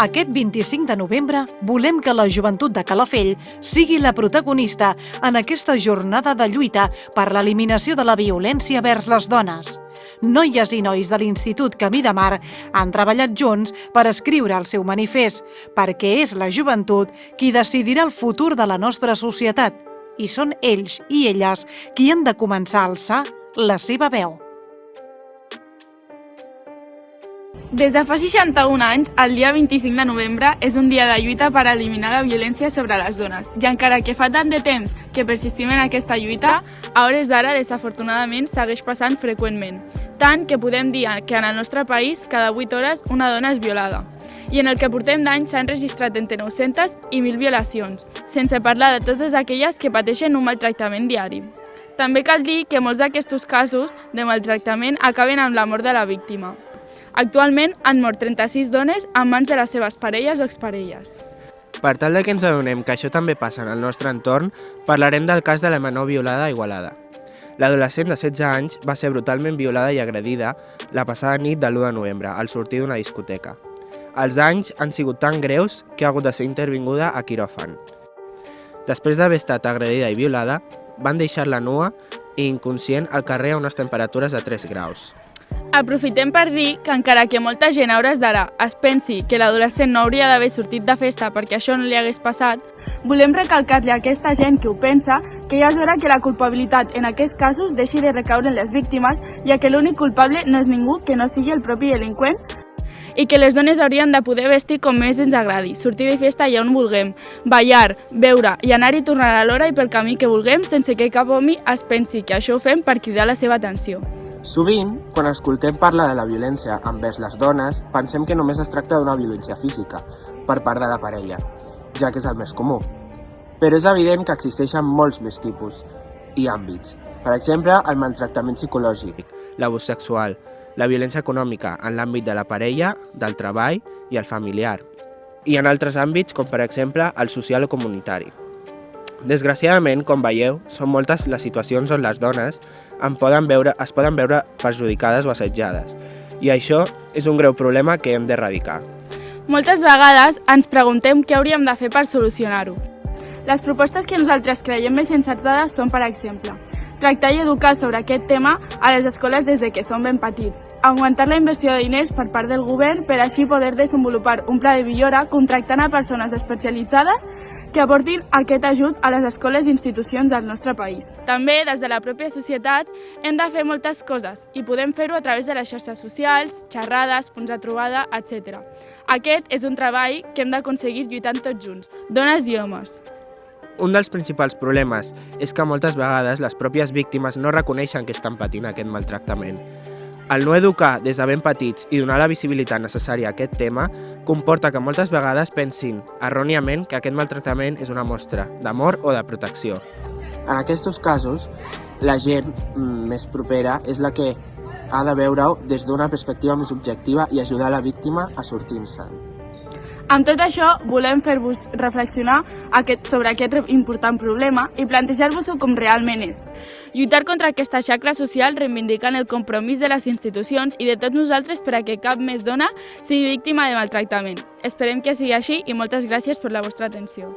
Aquest 25 de novembre volem que la joventut de Calafell sigui la protagonista en aquesta jornada de lluita per l'eliminació de la violència vers les dones. Noies i nois de l'Institut Camí de Mar han treballat junts per escriure el seu manifest, perquè és la joventut qui decidirà el futur de la nostra societat i són ells i elles qui han de començar a alçar la seva veu. Des de fa 61 anys, el dia 25 de novembre és un dia de lluita per eliminar la violència sobre les dones. I encara que fa tant de temps que persistim en aquesta lluita, a hores d'ara, desafortunadament, segueix passant freqüentment. Tant que podem dir que en el nostre país, cada 8 hores, una dona és violada. I en el que portem d'any s'han registrat entre 900 i 1.000 violacions, sense parlar de totes aquelles que pateixen un maltractament diari. També cal dir que molts d'aquests casos de maltractament acaben amb la mort de la víctima. Actualment han mort 36 dones en mans de les seves parelles o exparelles. Per tal de que ens adonem que això també passa en el nostre entorn, parlarem del cas de la menor violada a Igualada. L'adolescent de 16 anys va ser brutalment violada i agredida la passada nit de l'1 de novembre al sortir d'una discoteca. Els danys han sigut tan greus que ha hagut de ser intervinguda a quiròfan. Després d'haver estat agredida i violada, van deixar-la nua i inconscient al carrer a unes temperatures de 3 graus. Aprofitem per dir que encara que molta gent a hores d'ara es pensi que l'adolescent no hauria d'haver sortit de festa perquè això no li hagués passat, volem recalcar-li a aquesta gent que ho pensa que ja és hora que la culpabilitat en aquests casos deixi de recaure en les víctimes, ja que l'únic culpable no és ningú que no sigui el propi delinqüent, i que les dones haurien de poder vestir com més ens agradi, sortir de festa allà on vulguem, ballar, beure i anar i tornar a l'hora i pel camí que vulguem sense que cap home es pensi que això ho fem per cridar la seva atenció. Sovint, quan escoltem parlar de la violència envers les dones, pensem que només es tracta d'una violència física, per part de la parella, ja que és el més comú. Però és evident que existeixen molts més tipus i àmbits. Per exemple, el maltractament psicològic, l'abús sexual, la violència econòmica en l'àmbit de la parella, del treball i el familiar, i en altres àmbits com per exemple el social o comunitari. Desgraciadament, com veieu, són moltes les situacions on les dones es poden veure perjudicades o assetjades, i això és un greu problema que hem d'erradicar. Moltes vegades ens preguntem què hauríem de fer per solucionar-ho. Les propostes que nosaltres creiem més encertades són, per exemple, tractar i educar sobre aquest tema a les escoles des de que són ben petits, augmentar la inversió de diners per part del govern per així poder desenvolupar un pla de millora contractant a persones especialitzades que aportin aquest ajut a les escoles i institucions del nostre país. També, des de la pròpia societat, hem de fer moltes coses i podem fer-ho a través de les xarxes socials, xerrades, punts de trobada, etc. Aquest és un treball que hem d'aconseguir lluitant tots junts, dones i homes. Un dels principals problemes és que moltes vegades les pròpies víctimes no reconeixen que estan patint aquest maltractament. El no educar des de ben petits i donar la visibilitat necessària a aquest tema comporta que moltes vegades pensin erròniament que aquest maltractament és una mostra d'amor o de protecció. En aquests casos, la gent més propera és la que ha de veure-ho des d'una perspectiva més objectiva i ajudar la víctima a sortir-se'n. Amb tot això, volem fer-vos reflexionar sobre aquest important problema i plantejar-vos-ho com realment és. Lluitar contra aquesta xacra social reivindicant el compromís de les institucions i de tots nosaltres per a que cap més dona sigui víctima de maltractament. Esperem que sigui així i moltes gràcies per la vostra atenció.